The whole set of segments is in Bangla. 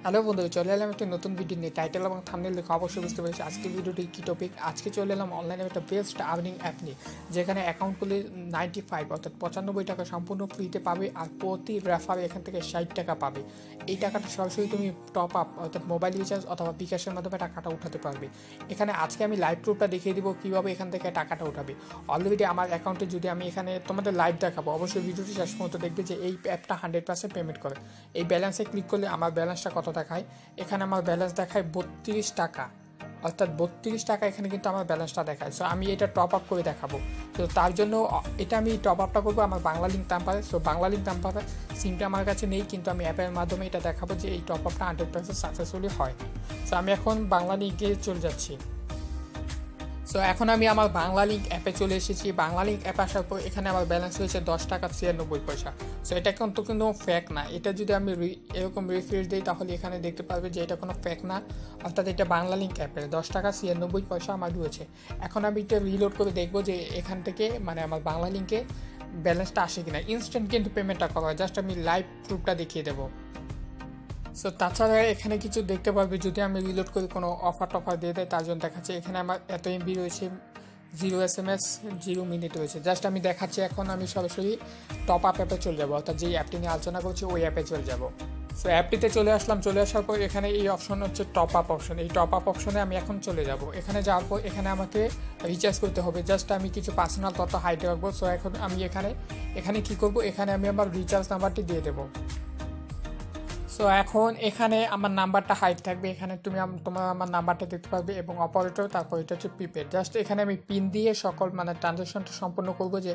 হ্যালো বন্ধু, চলে এলাম একটা নতুন ভিডিও নিয়ে। টাইটেল এবং থাম্বনেল দেখে অবশ্যই বুঝতে পেরেছি আজকে ভিডিওটি কী টপিক। আজকে চলে এলাম অনলাইনে একটা বেস্ট আর্নিং অ্যাপ নিয়ে, যেখানে অ্যাকাউন্ট খুলে 95 অর্থাৎ 95 টাকা সম্পূর্ণ ফ্রিতে পাবে, আর প্রতি রেফারে এখান থেকে 60 টাকা পাবে। এই টাকাটা সরাসরি তুমি টপ আপ অর্থাৎ মোবাইল রিচার্জ অথবা বিকাশের মাধ্যমে টাকাটা উঠাতে পারবে। এখানে আজকে আমি লাইভ প্রুফটা দেখিয়ে দিব কীভাবে এখান থেকে টাকাটা উঠাবে। অলরেডি আমার অ্যাকাউন্টে যদি আমি এখানে তোমাদের লাইভ দেখাবো, অবশ্যই ভিডিওটি শেষ পর্যন্ত দেখবে যে এই অ্যাপটা 100% পেমেন্ট করে। এই ব্যালেন্সে ক্লিক করলে আমার ব্যালেন্সটা কত দেখায়, এখানে আমার ব্যালেন্স দেখায় 32 টাকা, অর্থাৎ 32 টাকা এখানে কিন্তু আমার ব্যালেন্সটা দেখায়। সো আমি এটা টপ আপ করে দেখাবো। তো তার জন্য এটা আমি টপ আপটা করবো আমার বাংলা লিঙ্ক নাম্বারে। সো বাংলা লিঙ্ক নাম্বারে সিমটা আমার কাছে নেই, কিন্তু আমি অ্যাপের মাধ্যমে এটা দেখাবো যে এই টপ আপটা 100% সাকসেসফুলি হয়। সো আমি এখন বাংলা লিঙ্কে চলে যাচ্ছি। সো এখন আমি আমার বাংলা লিঙ্ক অ্যাপে চলে এসেছি। বাংলা লিঙ্ক অ্যাপ আসার পর এখানে আমার ব্যালেন্স হয়েছে 10 টাকা 96 পয়সা। সো এটা কিন্তু ফেক না। এটা যদি আমি এরকম রিফ্রেশ দিই তাহলে এখানে দেখতে পারবে যে এটা কোনো ফেক না, অর্থাৎ এটা বাংলা লিঙ্ক অ্যাপের 10 টাকা 96 পয়সা আমার রয়েছে। এখন আমি এটা রিলোড করে দেখবো যে এখান থেকে আমার বাংলা লিঙ্কে ব্যালেন্সটা আসে কিনা। ইনস্ট্যান্ট কিন্তু পেমেন্টটা করা হয়, জাস্ট আমি লাইভ প্রুফটা দেখিয়ে দেবো। সো তাছাড়া এখানে কিছু দেখতে পারবে, যদি আমি রিলোড করি কোনো অফার টফার দিয়ে দেয় তার জন্য দেখাচ্ছে এখানে আমার এত এমবি রয়েছে, 0 SMS 0 মিনিট রয়েছে। জাস্ট আমি দেখাচ্ছি। এখন আমি সরাসরি টপ আপ অ্যাপে চলে যাবো, অর্থাৎ যেই অ্যাপটি নিয়ে আলোচনা করছি ওই অ্যাপে চলে যাবো। সো অ্যাপটিতে চলে আসলাম। চলে আসার পর এখানে এই অপশন হচ্ছে টপ আপ অপশন। এই টপ আপ অপশনে আমি এখন চলে যাব। এখানে যাওয়ার পর এখানে আমাকে রিচার্জ করতে হবে। জাস্ট আমি কিছু পার্সোনাল তথ্য হাইড রাখবো। সো এখন আমি এখানে কী করবো, এখানে আমি আমার রিচার্জ নাম্বারটি দিয়ে দেবো। সো এখন এখানে আমার নাম্বারটা হাইড থাকবে। এখানে তোমার আমার নাম্বারটা দেখতে পারবে এবং অপারেটর, তারপর এটা হচ্ছে প্রিপেড। জাস্ট এখানে আমি পিন দিয়ে সকল ট্রানজ্যাকশনটা সম্পূর্ণ করবো, যে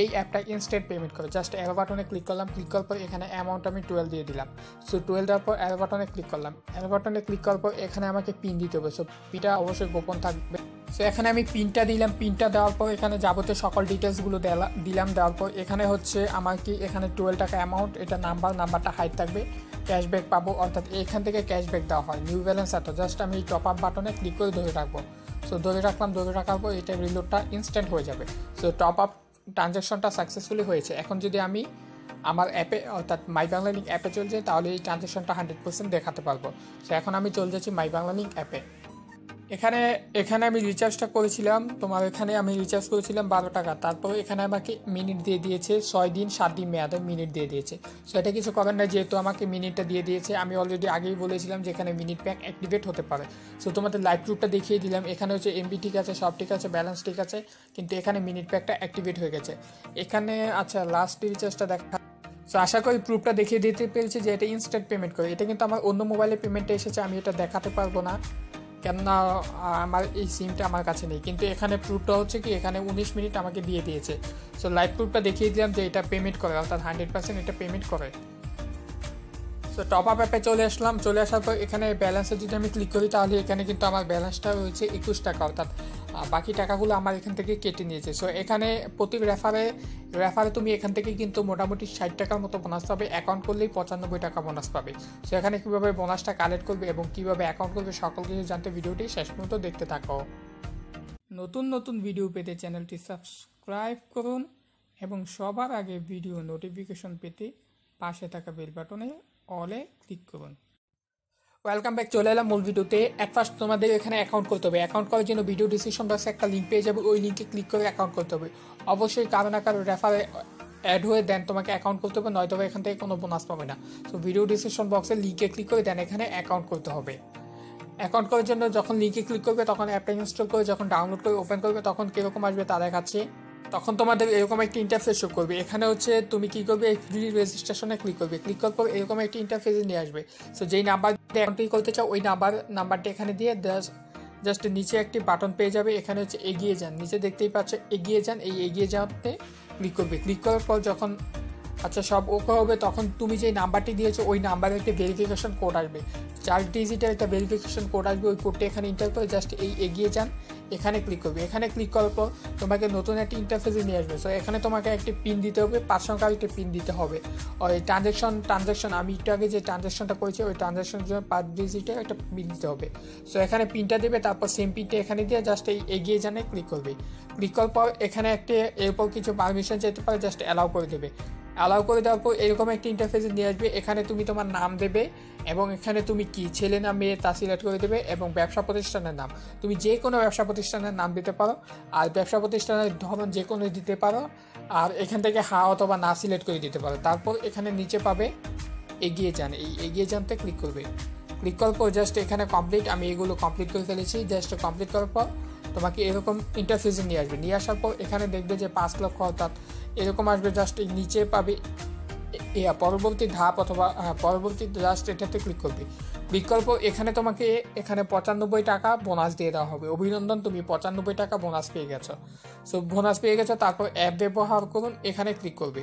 এই অ্যাপটা ইনস্ট্যান্ট পেমেন্ট করে। জাস্ট অ্যারো বাটনে ক্লিক করলাম। ক্লিক করার পর এখানে অ্যামাউন্ট আমি 12 দিয়ে দিলাম। সো 12 দেওয়ার পর অ্যারো বাটনে ক্লিক করলাম। অ্যারো বাটনে ক্লিক করার পর এখানে আমাকে পিন দিতে হবে। সো পিনটা অবশ্যই গোপন থাকবে। সো এখানে আমি পিনটা দিলাম। পিনটা দেওয়ার পর এখানে যাবতীয় সকল ডিটেলসগুলো দিলাম। দেওয়ার পর এখানে হচ্ছে আমার এখানে 12 টাকা অ্যামাউন্ট, এটা নাম্বারটা হাইড থাকবে। ক্যাশব্যাক পাবো, অর্থাৎ এখান থেকে ক্যাশব্যাক দেওয়া হয়। নিউ ব্যালেন্স এত। জাস্ট আমি এই টপ আপ বাটনে ক্লিক করে ধরে রাখবো। সো ধরে রাখলাম। ধরে রাখার পর এটা রিলোডটা ইনস্ট্যান্ট হয়ে যাবে। সো টপ আপ ট্রানজ্যাকশনটা সাকসেসফুলি হয়েছে। এখন যদি আমি আমার অ্যাপে অর্থাৎ মাই বাংলা লিঙ্ক অ্যাপে চলে যাই তাহলে এই ট্রানজ্যাকশনটা 100% দেখাতে পারবো। সো এখন আমি চলে যাচ্ছি মাই বাংলা লিঙ্ক অ্যাপে। এখানে আমি রিচার্জটা করেছিলাম, এখানে আমি রিচার্জ করেছিলাম 12 টাকা। তারপর এখানে আমাকে মিনিট দিয়ে দিয়েছে 6 দিন 7 দিন মেয়াদে মিনিট দিয়ে দিয়েছে। সো এটা কিছু করার না, যেহেতু আমাকে মিনিটটা দিয়ে দিয়েছে। আমি অলরেডি আগেই বলেছিলাম যে এখানে মিনিট প্যাক অ্যাক্টিভেট হতে পারে। সো তোমাদের লাইভ প্রুফটা দেখিয়ে দিলাম। এখানে হচ্ছে এমবি ঠিক আছে, সব ঠিক আছে, ব্যালেন্স ঠিক আছে, কিন্তু এখানে মিনিট প্যাকটা অ্যাক্টিভেট হয়ে গেছে। এখানে আচ্ছা লাস্ট রিচার্জটা দেখা। সো আশা করি প্রুফটা দেখিয়ে দিতে পেরেছি যে এটা ইনস্ট্যান্ট পেমেন্ট করে। এটা কিন্তু আমার অন্য মোবাইলে পেমেন্টটা এসেছে, আমি এটা দেখাতে পারবো না কেননা আমার এই সিমটা আমার কাছে নেই। কিন্তু এখানে প্রুফটা হচ্ছে কি, এখানে 19 মিনিট আমাকে দিয়ে দিয়েছে। সো লাইভ প্রুফটা দেখিয়ে দিলাম যে এটা পেমেন্ট করে, অর্থাৎ 100% এটা পেমেন্ট করে। সো টপ আপ অ্যাপে চলে আসলাম। চলে আসার পর এখানে ব্যালেন্সে যদি আমি ক্লিক করি তাহলে এখানে কিন্তু আমার ব্যালেন্সটা রয়েছে 21 টাকা, অর্থাৎ বাকি টাকাগুলো আমার এখান থেকে কেটে নিয়েছে। সো এখানে প্রতি রেফারে তুমি এখান থেকে কিন্তু মোটামুটি 60 টাকার মতো বোনাস পাবে। অ্যাকাউন্ট করলেই 95 টাকা বোনাস পাবে। সো এখানে কীভাবে বোনাসটা কালেক্ট করবে এবং কীভাবে অ্যাকাউন্ট করবে সকল কিছু জানতে ভিডিওটি শেষ পর্যন্ত দেখতে থাকো। নতুন ভিডিও পেতে চ্যানেলটি সাবস্ক্রাইব করুন এবং সবার আগে ভিডিও নোটিফিকেশন পেতে পাশে থাকা বেল বাটনে অলে ক্লিক করুন। Welcome back. চলে এলাম মূল ভিডিওতে। অ্যাট ফার্স্ট তোমাদের এখানে অ্যাকাউন্ট করতে হবে। অ্যাকাউন্ট করার জন্য ভিডিও ডিসক্রিপশন বক্সে একটা লিঙ্ক পেয়ে যাবে, ওই লিঙ্কে ক্লিক করে অ্যাকাউন্ট করতে হবে। অবশ্যই কারো না কারো রেফারে অ্যাড হয়ে দেন তোমাকে অ্যাকাউন্ট করতে হবে, নয়তো এখান থেকে কোনো বোনাস পাবে না। সো ভিডিও ডিসক্রিপশন বক্সে লিঙ্কে ক্লিক করে দেন এখানে অ্যাকাউন্ট করতে হবে। অ্যাকাউন্ট করার জন্য যখন লিঙ্কে ক্লিক করবে তখন অ্যাপটা ইনস্টল করে যখন ডাউনলোড করে ওপেন করবে তখন কীরকম আসবে তা দেখাচ্ছে। তখন তোমাদের এরকম একটি ইন্টারফেস শো করবে। এখানে হচ্ছে তুমি কী করবে, ফ্রি রেজিস্ট্রেশনে ক্লিক করবে। ক্লিক করার পর এরকম একটি ইন্টারফেসে নিয়ে আসবে। সো যেই নাম্বার দিয়ে অ্যাকাউন্টটি করতে চাও ওই নাম্বারটা এখানে দিয়ে জাস্ট নিচে একটি বাটন পেয়ে যাবে। এখানে হচ্ছে এগিয়ে যান, নিচে দেখতেই পাচ্ছ এগিয়ে যান। এই এগিয়ে যাওয়াতে ক্লিক করবে। ক্লিক করার পর যখন সব ওকে হবে তখন তুমি যে নাম্বারটি দিয়েছো ওই নাম্বারে একটা ভেরিফিকেশন কোড আসবে, 4 ডিজিটের একটা ভেরিফিকেশন কোড আসবে। ওই কোডটি এখানে এন্টার করে জাস্ট এই এগিয়ে যান এখানে ক্লিক করবে। এখানে ক্লিক করার পর তোমাকে নতুন একটি ইন্টারফেসে নিয়ে আসবে। সো এখানে তোমাকে একটি পিন দিতে হবে, 5 সংখ্যার একটি পিন দিতে হবে। ওই ট্রানজ্যাকশন আমি একটু আগে যে ট্রানজ্যাকশনটা করেছি ওই ট্রানজ্যাকশনের জন্য 5 ডিজিটের একটা পিন দিতে হবে। সো এখানে পিনটা দেবে, তারপর সেম পিনটা এখানে দিয়ে জাস্ট এই এগিয়ে জানে ক্লিক করবে। ক্লিক করার পর এখানে এরপর কিছু পারমিশন যেতে পারে, জাস্ট অ্যালাউ করে দেবে। অ্যালাউ করে দেওয়ার পর এরকম একটি ইন্টারফেসে নিয়ে আসবে। এখানে তুমি তোমার নাম দেবে এবং এখানে তুমি কি ছেলে না মেয়ে তা সিলেক্ট করে দেবে এবং ব্যবসা প্রতিষ্ঠানের নাম তুমি যে কোনো ব্যবসা প্রতিষ্ঠানের নাম দিতে পারো আর ব্যবসা প্রতিষ্ঠানের ধরন যে কোনো দিতে পারো আর এখান থেকে হা অথবা না সিলেক্ট করে দিতে পারো। তারপর এখানে নিচে পাবে এগিয়ে যান, এই এগিয়ে জানতে ক্লিক করবে। ক্লিক করার পর জাস্ট এখানে কমপ্লিট, আমি এগুলো কমপ্লিট করে ফেলেছি। জাস্ট কমপ্লিট করার পর তোমাকে এরকম ইন্টারফেসে নিয়ে আসবে। নিয়ে আসার পর এখানে দেখবে যে 5 লক্ষ অর্থাৎ এরকম আসবে। জাস্ট নিচে পাবে পরবর্তী ধাপ অথবা পরবর্তী জাস্ট এটাতে ক্লিক করবে। ক্লিক করার পর এখানে তোমাকে এখানে 95 টাকা বোনাস দিয়ে দেওয়া হবে। অভিনন্দন, তুমি 95 টাকা বোনাস পেয়ে গেছো। সো বোনাস পেয়ে গেছো। তারপর অ্যাপ ব্যবহার করুন, এখানে ক্লিক করবে।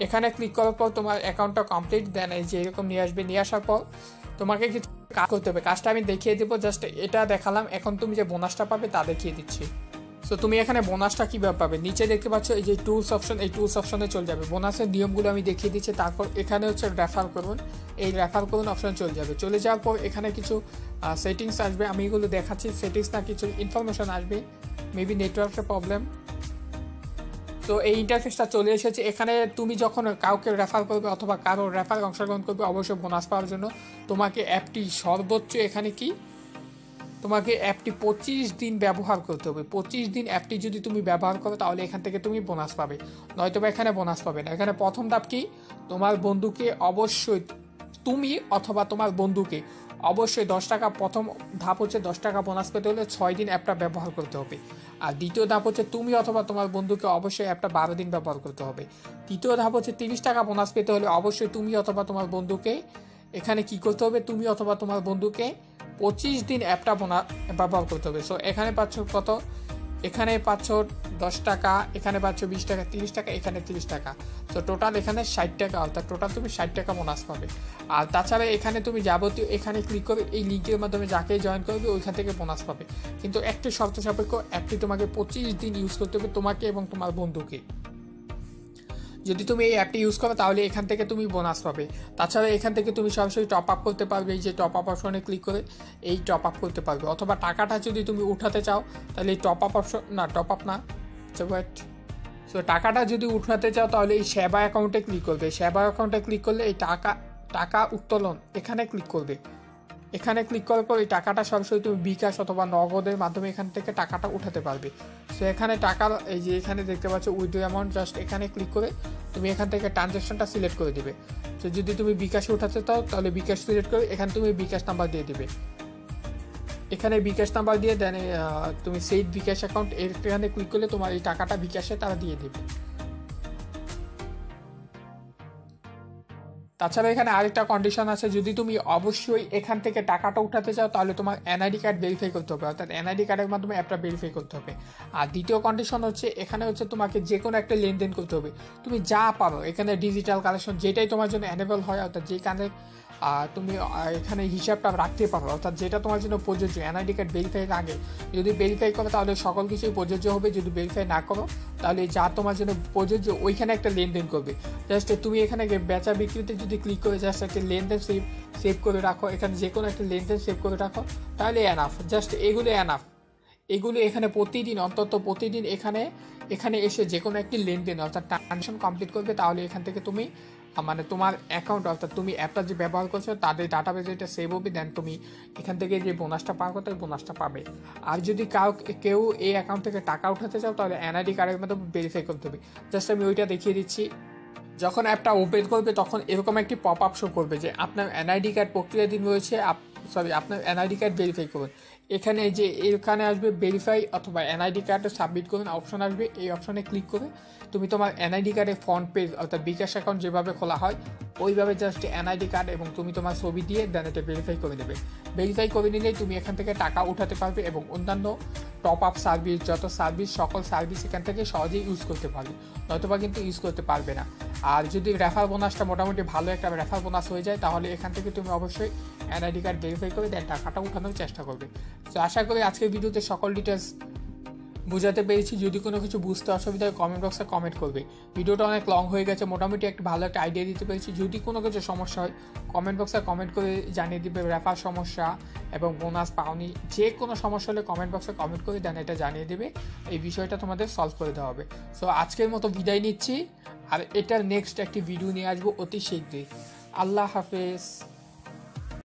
এখানে ক্লিক করার পর তোমার অ্যাকাউন্টটা কমপ্লিট, দেন এই যে এরকম নিয়ে আসবে। নিয়ে আসার পর তোমাকে কিছু কাজ করতে হবে, কাজটা আমি দেখিয়ে দেবো। জাস্ট এটা দেখালাম, এখন তুমি যে বোনাসটা পাবে তা দেখিয়ে দিচ্ছি। সো তুমি এখানে বোনাসটা কীভাবে পাবে, নিচে দেখতে পাচ্ছ এই যে টুলস অপশন, এই টুলস অপশনে চলে যাবে। বোনাসের নিয়মগুলো আমি দেখিয়ে দিচ্ছি। তারপর এখানে হচ্ছে রেফার করুন, এই রেফার করুন অপশনে চলে যাবে। চলে যাওয়ার পর এখানে কিছু সেটিংস আসবে, আমি এগুলো দেখাচ্ছি। সেটিংস না কিছু ইনফরমেশন আসবে, মেবি নেটওয়ার্কের প্রবলেম। তো এই ইন্টারফেসটা চলে এসেছে। এখানে তুমি যখন কাউকে রেফার করবে অথবা কারো রেফার অংশগ্রহণ করবে, অবশ্যই বোনাস পাওয়ার জন্য তোমাকে অ্যাপটি সর্বোচ্চ এখানে কি তোমাকে অ্যাপটি 25 দিন ব্যবহার করতে হবে। 25 দিন অ্যাপটি যদি তুমি ব্যবহার করো তাহলে এখান থেকে তুমি বোনাস পাবে, নয়তোবা এখানে বোনাস পাবে না। এখানে প্রথম ধাপ কি, তোমার বন্ধুকে অবশ্যই তুমি অথবা তোমার বন্ধুকে অবশ্যই 10 টাকা, প্রথম ধাপ হচ্ছে 10 টাকা বোনাস পেতে হলে 6 দিন অ্যাপটা ব্যবহার করতে হবে। আর দ্বিতীয় ধাপ হচ্ছে তুমি অথবা তোমার বন্ধুকে অবশ্যই অ্যাপটা 12 দিন ব্যবহার করতে হবে। তৃতীয় ধাপ হচ্ছে 30 টাকা বোনাস পেতে হলে অবশ্যই তুমি অথবা তোমার বন্ধুকে এখানে কি করতে হবে, তুমি অথবা তোমার বন্ধুকে 25 দিন অ্যাপটা ব্যবহার করতে হবে। সো এখানে পাচ্ছ কত, এখানে পাচ্ছ 10 টাকা, এখানে পাচ্ছ 20 টাকা, 30 টাকা, এখানে 30 টাকা। তো টোটাল এখানে 60 টাকা, অর্থাৎ টোটাল তুমি 60 টাকা বোনাস পাবে। আর তাছাড়া এখানে তুমি যাবতীয় এখানে ক্লিক করে এই লিঙ্কের মাধ্যমে যাকে জয়েন করবে ওইখান থেকে বোনাস পাবে। কিন্তু একটি শর্ত সাপেক্ষ, অ্যাপটি তোমাকে 25 দিন ইউজ করতে হবে, তোমাকে এবং তোমার বন্ধুকে। যদি তুমি এই অ্যাপটি ইউজ করো তাহলে এখান থেকে তুমি বোনাস পাবে। তাছাড়া এখান থেকে তুমি সরাসরি টপ আপ করতে পারবে, এই যে টপ আপ অপশনে ক্লিক করে এই টপ আপ করতে পারবে। অথবা টাকাটা যদি তুমি উঠাতে চাও তাহলে এই টপ আপ অপশন না, টপ আপ না, সো টাকাটা যদি উঠাতে চাও তাহলে এই সেবা অ্যাকাউন্টে ক্লিক করবে। সেবা অ্যাকাউন্টে ক্লিক করলে এই টাকা উত্তোলন এখানে ক্লিক করবে। এখানে ক্লিক করার পর এই টাকাটা সরাসরি তুমি বিকাশ অথবা নগদের মাধ্যমে এখান থেকে টাকাটা উঠাতে পারবে। সো এখানে টাকার এই যে এখানে দেখতে পাচ্ছ উইথড্র অ্যামাউন্ট, জাস্ট এখানে ক্লিক করে তুমি এখান থেকে ট্রানজ্যাকশনটা সিলেক্ট করে দিবে। তো যদি তুমি বিকাশে উঠাতে চাও তাহলে বিকাশ সিলেক্ট করে এখানে তুমি বিকাশ নাম্বার দিয়ে দিবে। এখানে বিকাশ নাম্বার দিয়ে দেন তুমি সেই বিকাশ অ্যাকাউন্ট এখানে ক্লিক করলে তোমার এই টাকাটা বিকাশে তারা দিয়ে দেবে। তাছাড়া এখানে আরেকটা কন্ডিশন আছে, যদি তুমি অবশ্যই এখান থেকে টাকাটা উঠাতে চাও তাহলে তোমার এনআইডি কার্ড ভেরিফাই করতে হবে, অর্থাৎ এনআইডি কার্ডের মাধ্যমে অ্যাপটা ভেরিফাই করতে হবে। আর দ্বিতীয় কন্ডিশন হচ্ছে এখানে হচ্ছে তোমাকে যে কোনো একটা লেনদেন করতে হবে, তুমি যা পারো এখানে ডিজিটাল কালেকশন যেটাই তোমার জন্য অ্যানেবল হয়, অর্থাৎ যে কানে তুমি এখানে হিসাবটা রাখতে পারো, অর্থাৎ যেটা তোমার জন্য প্রযোজ্য। এনআইডি কার্ড ভেরিফাইয়ের আগে যদি ভেরিফাই করো তাহলে সকল কিছুই প্রযোজ্য হবে, যদি ভেরিফাই না করো তাহলে যা তোমার জন্য প্রযোজ্য ওইখানে একটা লেনদেন করবে। জাস্ট তুমি এখানে বেচা বিক্রিতে যদি ক্লিক করে জাস্ট একটা লেনদেন সেভ করে রাখো, এখানে যে কোনো একটা লেনদেন সেভ করে রাখো তাহলে এনাফ। জাস্ট এগুলো এনাফ, এগুলো এখানে প্রতিদিন অন্তত প্রতিদিন এখানে এসে যে কোনো একটি লেনদেন অর্থাৎ ট্রানজাকশন কমপ্লিট করবে, তাহলে এখান থেকে তুমি মানে তোমার অ্যাকাউন্ট অর্থাৎ তুমি অ্যাপটা যে ব্যবহার করছো তাদের ডাটাবেজে এটা সেভ হবে, দেন তুমি এখান থেকে যে বোনাসটা পাওয়ার কথা বোনাসটা পাবে। আর যদি কেউ এই অ্যাকাউন্ট থেকে টাকা উঠাতে চাও তাহলে এনআইডি কার্ডের মাধ্যমে ভেরিফাই করতে হবে। জাস্ট আমি ওইটা দেখিয়ে দিচ্ছি। যখন অ্যাপটা ওপেন করবে তখন এরকম একটি পপ আপ শো করবে যে আপনার এনআইডি কার্ড প্রক্রিয়াধীন রয়েছে, আপনার এনআইডি কার্ড ভেরিফাই করুন। এখানে যে এখানে আসবে ভেরিফাই অথবা এনআইডি কার্ড সাবমিট করুন অপশন আসবে, এই অপশনে ক্লিক করে তুমি তোমার এনআইডি কার্ডের ফ্রন্ট পেজ অর্থাৎ বিকাশ অ্যাকাউন্ট যেভাবে খোলা হয় ওইভাবে জাস্ট এনআইডি কার্ড এবং তুমি তোমার ছবি দিয়ে দেন এটা ভেরিফাই করে নেবে। ভেরিফাই করে নিলেই তুমি এখান থেকে টাকা উঠাতে পারবে এবং অন্যান্য টপ আপ সার্ভিস যত সার্ভিস সকল সার্ভিস এখান থেকে সহজেই ইউজ করতে পারবে, নয়তোবা কিন্তু ইউজ করতে পারবে না। আর যদি রেফার বোনাসটা মোটামুটি ভালো একটা রেফার বোনাস হয়ে যায় তাহলে এখান থেকে তুমি অবশ্যই এনআইডি কার্ড ভেরিফাই করে দেন টাকাটা উঠানোর চেষ্টা করবে। তো আশা করি আজকের ভিডিওতে সকল ডিটেলস বুঝাতে পেরেছি। যদি কোনো কিছু বুঝতে অসুবিধা হয় কমেন্ট বক্সে কমেন্ট করবে। ভিডিওটা অনেক লং হয়ে গেছে, মোটামুটি একটা ভালো একটা আইডিয়া দিতে পেরেছি। যদি কোনো কিছু সমস্যা হয় কমেন্ট বক্সে কমেন্ট করে জানিয়ে দিবে, রেফার সমস্যা এবং বোনাস পাওনি যে কোনো সমস্যা হলে কমেন্ট বক্সে কমেন্ট করে দেন এটা জানিয়ে দেবে, এই বিষয়টা তোমাদের সলভ করে দেওয়া হবে। সো আজকের মতো বিদায় নিচ্ছি, আর এটার নেক্সট একটি ভিডিও নিয়ে আসবো অতি শীঘ্রই। আল্লাহ হাফেজ।